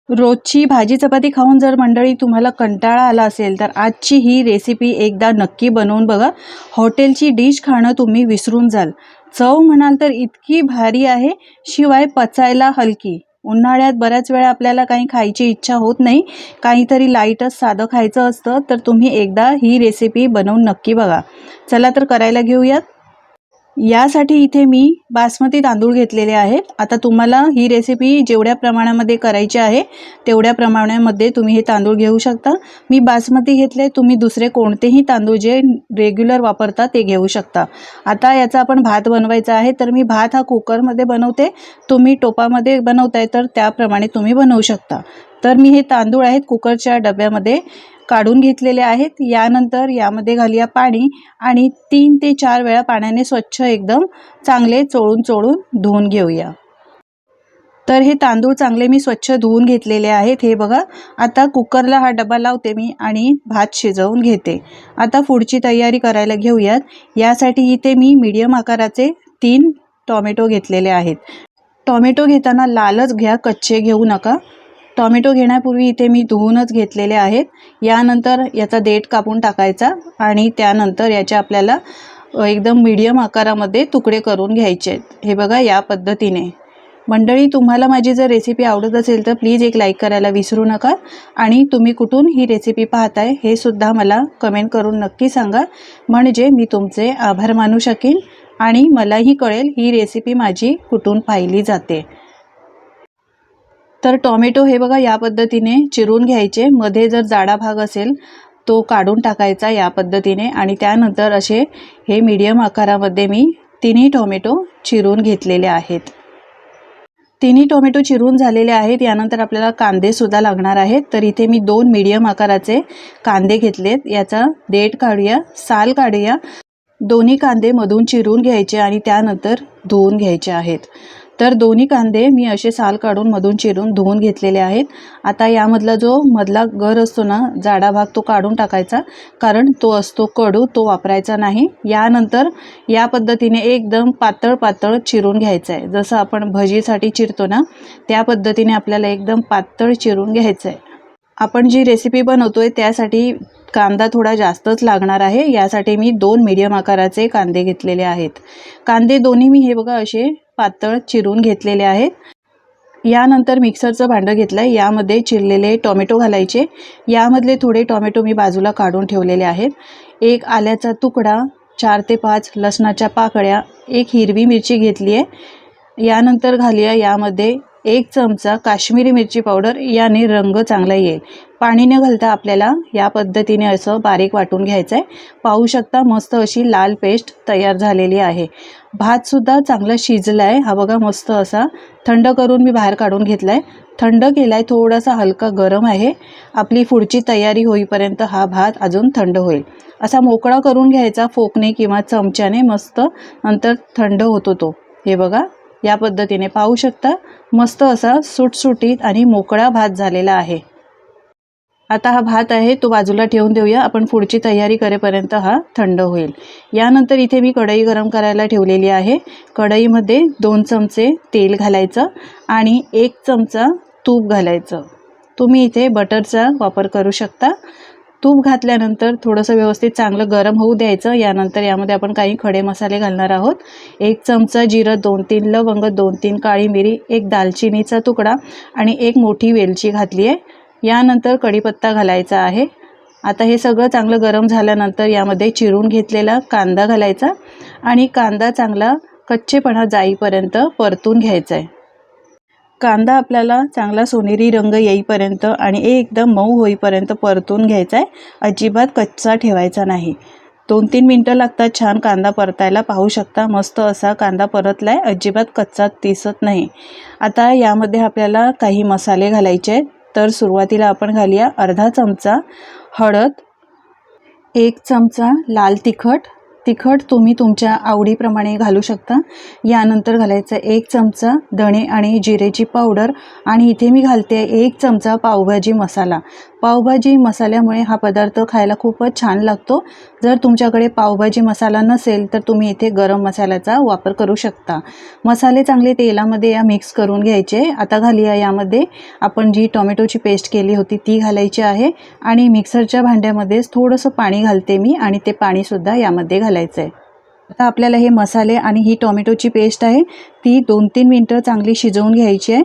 रोजची भाजी चपाती खाऊन जर मंडळी तुम्हाला कंटाळा आला असेल तर आजची ही रेसिपी एकदा नक्की बनवून बघा. हॉटेलची डिश खाणं तुम्ही विसरून जाल. चव म्हणाल तर इतकी भारी आहे, शिवाय पचायला हलकी. उन्हाळ्यात बऱ्याच वेळा आपल्याला काही खायची इच्छा होत नाही, काहीतरी लाईटच साधं खायचं असतं, तर तुम्ही एकदा ही रेसिपी बनवून नक्की बघा. चला तर करायला घेऊयात. यासाठी इथे मी बासमती तांदूळ घेतलेले आहेत. आता तुम्हाला ही रेसिपी जेवढ्या प्रमाणामध्ये करायची आहे तेवढ्या प्रमाणामध्ये तुम्ही हे तांदूळ घेऊ शकता. मी बासमती घेतले, तुम्ही दुसरे कोणतेही तांदूळ जे रेग्युलर वापरता ते घेऊ शकता. आता याचा आपण भात बनवायचा आहे, तर मी भात हा कुकरमध्ये बनवते. तुम्ही टोपामध्ये बनवताय तर त्याप्रमाणे तुम्ही बनवू शकता. तर मी हे तांदूळ आहेत कुकरच्या डब्यामध्ये काढून घेतलेले आहेत. यानंतर यामध्ये घालूया पाणी आणि 3 ते 4 वेळा पाण्याने स्वच्छ एकदम चांगले चोळून धुवून घेऊया. तर हे तांदूळ चांगले मी स्वच्छ धुवून घेतलेले आहेत. हे बघा, आता कुकरला हा डबा लावते मी आणि भात शिजवून घेते. आता पुढची तयारी करायला घेऊयात. यासाठी इथे मी मीडियम आकाराचे 3 टोमॅटो घेतलेले आहेत. टोमॅटो घेताना लालच घ्या, कच्चे घेऊ नका. टोमॅटो घेण्यापूर्वी इथे मी धुवूनच घेतलेले आहेत. यानंतर याचा देठ कापून टाकायचा आणि त्यानंतर याचे आपल्याला एकदम मीडियम आकारामध्ये तुकडे करून घ्यायचे आहेत. हे बघा, या पद्धतीने. मंडळी, तुम्हाला माझी जर रेसिपी आवडत असेल तर प्लीज एक लाईक करायला विसरू नका आणि तुम्ही कुठून ही रेसिपी पाहताय हे सुद्धा मला कमेंट करून नक्की सांगा, म्हणजे मी तुमचे आभार मानू शकेन आणि मलाही कळेल ही रेसिपी माझी कुठून पाहिली जाते. तर टोमॅटो हे बघा या पद्धतीने चिरून घ्यायचे. मध्ये जर जाडा भाग असेल तो काढून टाकायचा या पद्धतीने आणि त्यानंतर असे हे मीडियम आकारामध्ये मी 3 टोमॅटो चिरून घेतलेले आहेत. 3 टोमॅटो चिरून झालेले आहेत. यानंतर आपल्याला कांदे सुद्धा लागणार आहेत. तर इथे मी 2 मीडियम आकाराचे कांदे घेतलेत. याचा देठ काढूया, साल काढूया. दोन्ही कांदे मधून चिरून घ्यायचे आणि त्यानंतर धुवून घ्यायचे आहेत. तर दोन्ही कांदे मी असे साल काढून मधून चिरून धुवून घेतलेले आहेत. आता यामधला जो मधला गर असतो ना, जाडा भाग, तो काढून टाकायचा, कारण तो असतो कडू, तो वापरायचा नाही. यानंतर या पद्धतीने एकदम पातळ पातळ चिरून घ्यायचं आहे. जसं आपण भजीसाठी चिरतो ना, त्या पद्धतीने आपल्याला एकदम पातळ चिरून घ्यायचं आहे. आपण जी रेसिपी बनवतोय त्यासाठी कांदा थोडा जास्तच लागणार आहे. यासाठी मी 2 मीडियम आकाराचे कांदे घेतलेले आहेत. कांदे दोन्ही मी हे बघा असे पातळ चिरून घेतलेले आहेत. यानंतर मिक्सरचं भांडं घेतलं आहे. यामध्ये चिरलेले टोमॅटो घालायचे. यामधले थोडे टोमॅटो मी बाजूला काढून ठेवलेले आहेत. 1 आल्याचा तुकडा, 4 ते 5 लसणाच्या पाकळ्या, 1 हिरवी मिरची घेतली आहे. यानंतर घालूया यामध्ये 1 चमचा काश्मीरी मिरची पावडर. याने रंग चांगला येईल. पाणी न घालता आपल्याला या पद्धतीने असं बारीक वाटून घ्यायचं आहे. पाहू शकता, मस्त अशी लाल पेस्ट तयार झालेली आहे. भातसुद्धा चांगला शिजला आहे. हा बघा, मस्त असा थंड करून मी बाहेर काढून घेतला आहे. थंड केला आहे, थोडासा हलका गरम आहे. आपली पुढची तयारी होईपर्यंत हा भात अजून थंड होईल. असा मोकळा करून घ्यायचा फोकने किंवा चमच्याने, मस्त. नंतर थंड होतो तो. हे बघा, या पद्धतीने पाहू शकता, मस्त असा सुटसुटीत आणि मोकळा भात झालेला आहे. आता हा भात आहे तो बाजूला ठेवून देऊया. आपण पुढची तयारी करेपर्यंत हा थंड होईल. यानंतर इथे मी कढई गरम करायला ठेवलेली आहे. कढईमध्ये 2 चमचे तेल घालायचं आणि 1 चमचा तूप घालायचं. तुम्ही इथे बटरचा वापर करू शकता. तूप घातल्यानंतर थोडंसं व्यवस्थित चांगलं गरम होऊ द्यायचं. यानंतर यामध्ये आपण काही खडे मसाले घालणार आहोत. 1 चमचा जिरं, 2-3 लवंग, 2-3 काळी मिरी, 1 दालचिनीचा तुकडा आणि 1 मोठी वेलची घातली आहे. यानंतर कढीपत्ता घालायचा आहे. आता हे सगळं चांगलं गरम झाल्यानंतर यामध्ये चिरून घेतलेला कांदा घालायचा आणि कांदा चांगला कच्चेपणा जाईपर्यंत परतून घ्यायचा आहे. कांदा आपल्याला चांगला सोनेरी रंग येईपर्यंत आणि एकदम मऊ होईपर्यंत परतून घ्यायचा आहे. अजिबात कच्चा ठेवायचा नाही. 2-3 मिनटं लागतात छान कांदा परतायला. पाहू शकता, मस्त असा कांदा परतला आहे, अजिबात कच्चा दिसत नाही. आता यामध्ये आपल्याला काही मसाले घालायचे आहेत. तर सुरुवातीला आपण घालूया अर्धा चमचा हळद, 1 चमचा लाल तिखट, तिखट तुम्ही तुमच्या आवडीप्रमाणे घालू शकता। यानंतर घालायचा 1 चमचा धणे आणि जिरेची पावडर आणि इथे मी घालते 1 चमचा पावभाजी मसाला। पावभाजी मसाल्यामुळे हा पदार्थ खायला खूपच छान लागतो। जर तुमच्याकडे पावभाजी मसाला नसेल तर तुम्ही इथे गरम मसाल्याचा वापर करू शकता। मसाले चांगले तेलामध्ये या मिक्स करून घ्यायचे। आता घालूया यामध्ये आपण जी टोमॅटोची पेस्ट केली होती ती घालायची आहे आणि मिक्सरच्या भांड्यामध्येच थोडंसं पाणी घालते मी आणि ते पाणी सुद्धा यामध्ये घालायचं आहे। आता आपल्याला हे मसाले आणि ही टोमॅटोची पेस्ट आहे ती 2-3 मिनिटं चांगली शिजवून घ्यायची आहे,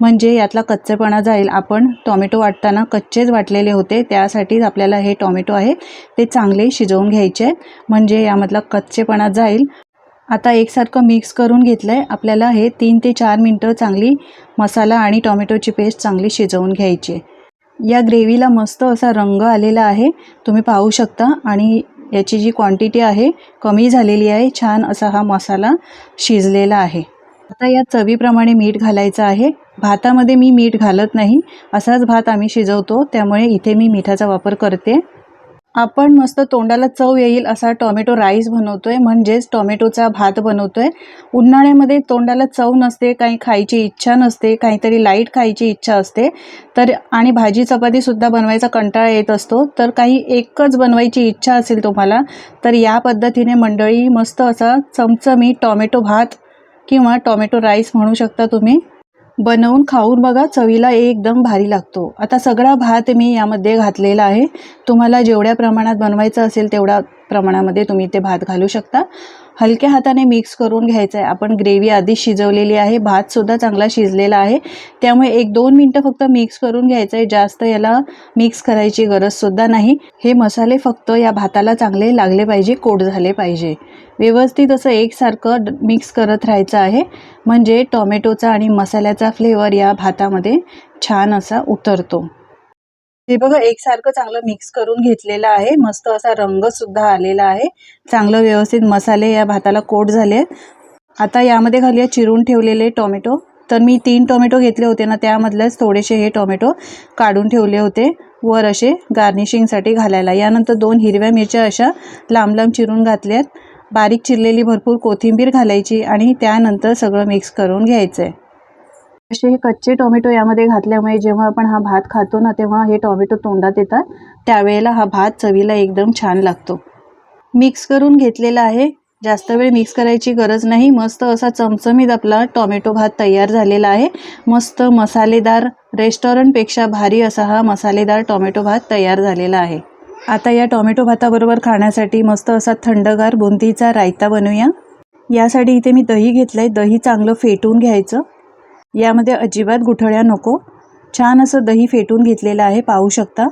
म्हणजे यातला कच्चेपणा जाईल। आपण टोमॅटो वाटताना कच्चेच वाटलेले होते, त्यासाठीच आपल्याला हे टोमॅटो आहे ते चांगले शिजवून घ्यायचे म्हणजे यामधला कच्चेपणा जाईल। आता एकसारखं मिक्स करून घेतलं आहे। आपल्याला हे 3 ते 4 मिनिटं चांगली मसाला आणि टोमॅटोची पेस्ट चांगली शिजवून घ्यायची आहे। या ग्रेव्हीला मस्त असा रंग आलेला आहे, तुम्ही पाहू शकता, आणि याची जी क्वांटिटी आहे कमी झालेली आहे। छान असा हा मसाला शिजलेला आहे। आता या चवीप्रमाणे मीठ घालायचं आहे। भातामध्ये मी मीठ घालत नाही, असाच भात आम्ही शिजवतो, त्यामुळे इथे मी मिठाचा वापर करते। आपण मस्त तोंडाला चव येईल असा टोमॅटो राईस बनवतोय, म्हणजेच टोमॅटोचा भात बनवतोय। उन्हाळ्यामध्ये तोंडाला चव नसते, काही खायची इच्छा नसते, काहीतरी लाईट खायची इच्छा असते, तर आणि भाजी चपाती सुद्धा बनवायचा कंटाळा येत असतो, तर काही एकच बनवायची इच्छा असेल तुम्हाला तर या पद्धतीने मंडळी मस्त असा चमचमीत टोमॅटो भात किंवा टोमॅटो राईस म्हणू शकता तुम्ही, बनवून खाऊन बघा, चवीला एकदम भारी लागतो। आता सगळा भात मी यामध्ये घातलेला आहे। तुम्हाला जेवढ्या प्रमाणात बनवायचं असेल तेवढ्या प्रमाणामध्ये तुम्ही ते भात घालू शकता। हलक्या हाताने मिक्स करून घ्यायचं आहे। आपण ग्रेव्ही आधी शिजवलेली आहे, भात सुद्धा चांगला शिजलेला आहे, त्यामुळे 1-2 मिनिटं फक्त मिक्स करून घ्यायचं आहे, जास्त याला मिक्स करायची गरज सुद्धा नाही। हे मसाले फक्त या भाताला चांगले लागले पाहिजे, कोट झाले पाहिजे। व्यवस्थित असं एकसारखं मिक्स करत राहायचं आहे, म्हणजे टोमॅटोचा आणि मसाल्याचा फ्लेवर या भातामध्ये छान असा उतरतो। हे बघा, एकसारखं चांगलं मिक्स करून घेतलेलं आहे, मस्त असा रंग सुद्धा आलेला आहे, चांगलं व्यवस्थित मसाले या भाताला कोट झाले। आता यामध्ये घालूया चिरून ठेवलेले टोमॅटो। तर मी 3 टोमॅटो घेतले होते ना, त्यामधलेच थोडेसे हे टोमॅटो काढून ठेवले होते वर असे गार्निशिंगसाठी घालायला। यानंतर 2 हिरव्या मिरच्या अशा लांब लांब चिरून घातल्यात, बारीक चिरलेली भरपूर कोथिंबीर घालायची आणि त्यानंतर सगळं मिक्स करून घ्यायचं आहे। असे हे कच्चे टोमॅटो यामध्ये घातल्यामुळे जेव्हा आपण हा भात खातो ना, तेव्हा हे टोमॅटो तोंडात येतात, त्यावेळेला हा भात चवीला एकदम छान लागतो। मिक्स करून घेतलेला आहे, जास्त वेळ मिक्स करायची गरज नाही, मस्त असा चमचमीत आपला टोमॅटो भात तयार झालेला आहे। मस्त मसालेदार, रेस्टॉरंटपेक्षा भारी असा हा मसालेदार टोमॅटो भात तयार झालेला आहे। आता या टोमॅटो भाताबरोबर खाण्यासाठी मस्त असा थंडगार बुंदीचा रायता बनवूया। यासाठी इथे मी दही घेतलंय, दही चांगलं फेटून घ्यायचं, यामध्ये अजिबात गुठळ्या नको, छान असं दही फेटून घेतलेलं आहे, पाहू शकता।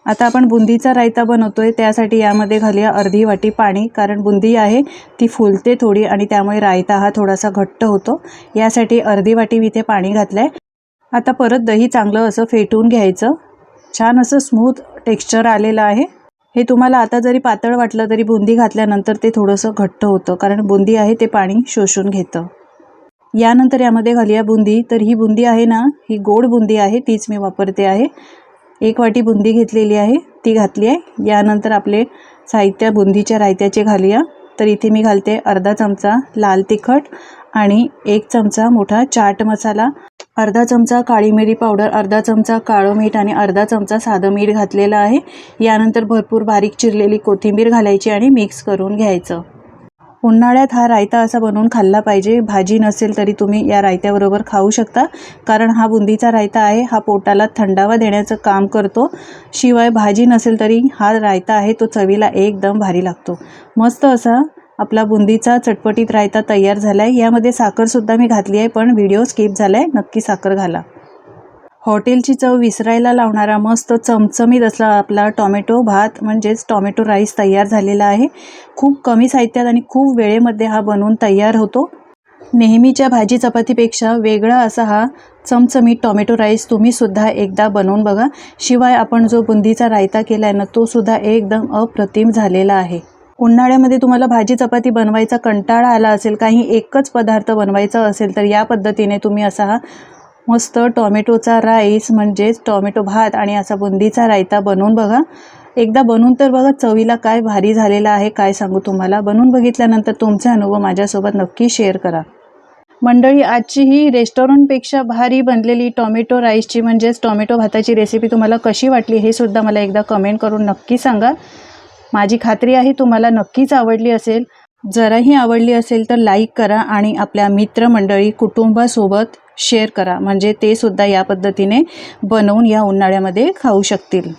आता आपण बुंदीचा रायता बनवतोय, त्यासाठी यामध्ये घालूया अर्धी वाटी पाणी, कारण बुंदी आहे ती फुलते थोडी आणि त्यामुळे रायता हा थोडासा घट्ट होतो, यासाठी अर्धी वाटी मी इथे पाणी घातलंय। आता परत दही चांगलं असं फेटून घ्यायचं, छान असं स्मूथ टेक्स्चर आलेलं आहे। हे तुम्हाला आता जरी पातळ वाटलं तरी बुंदी घातल्यानंतर ते थोडंसं घट्ट होतं, कारण बुंदी आहे ते पाणी शोषून घेतं। यानंतर यामध्ये घालूया बुंदी। तर ही बुंदी आहे ना, ही गोड बुंदी आहे, तीच मी वापरते आहे। 1 वाटी बुंदी घेतलेली आहे, ती घातली आहे। यानंतर आपले साहित्य बुंदीच्या रायत्याचे घालूया। तर इथे मी घालते अर्धा चमचा लाल तिखट आणि 1 चमचा मोठा चाट मसाला, अर्धा चमचा काळी मिरी पावडर, अर्धा चमचा काळं मीठ आणि अर्धा चमचा साधं मीठ घातलेलं आहे। यानंतर भरपूर बारीक चिरलेली कोथिंबीर घालायची आणि मिक्स करून घ्यायचं। उन्हाळ्यात हा रायता असा बनवून खाल्ला पाहिजे, भाजी नसेल तरी तुम्ही या रायत्याबरोबर खाऊ शकता, कारण हा बुंदीचा रायता आहे, हा पोटाला थंडावा देण्याचं काम करतो। शिवाय भाजी नसेल तरी हा रायता आहे तो चवीला एकदम भारी लागतो। मस्त असा आपला बुंदीचा चटपटीत रायता तयार झाला आहे। यामध्ये साखरसुद्धा मी घातली आहे, पण व्हिडिओ स्किप झाला आहे, नक्की साखर घाला। हॉटेलची चव विसरायला लावणारा मस्त चमचमीत असला आपला टोमॅटो भात म्हणजेच टोमॅटो राईस तयार झालेला आहे। खूप कमी साहित्यात आणि खूप वेळेमध्ये हा बनवून तयार होतो। नेहमीच्या भाजी चपातीपेक्षा वेगळा असा हा चमचमीत टोमॅटो राईस तुम्ही सुद्धा एकदा बनवून बघा। शिवाय आपण जो बुंदीचा रायता केला आहे ना, तो सुद्धा एकदम अप्रतिम झालेला आहे। उन्हाळ्यामध्ये तुम्हाला भाजी चपाती बनवायचा कंटाळा आला असेल, काही एकच पदार्थ बनवायचा असेल, तर या पद्धतीने तुम्ही असा हा मस्त टोमॅटोचा राईस म्हणजेच टोमॅटो भात आणि असा बुंदीचा रायता बनवून बघा, एकदा बनवून तर बघा, चवीला काय भारी झालेला आहे, काय सांगू तुम्हाला. बनवून बघितल्यानंतर तुमचे अनुभव माझ्यासोबत नक्की शेअर करा. मंडळी, आजची ही रेस्टॉरंटपेक्षा भारी बनलेली टॉमॅटो राईसची म्हणजेच टॉमॅटो भाताची रेसिपी तुम्हाला कशी वाटली हे सुद्धा मला एकदा कमेंट करून नक्की सांगा. माझी खात्री आहे तुम्हाला नक्कीच आवडली असेल. जराही आवडली असेल तर लाईक करा आणि आपल्या मित्रमंडळी कुटुंबासोबत शेअर करा, म्हणजे ते सुद्धा या पद्धतीने बनवून या उन्हाळ्यामध्ये खाऊ शकतील.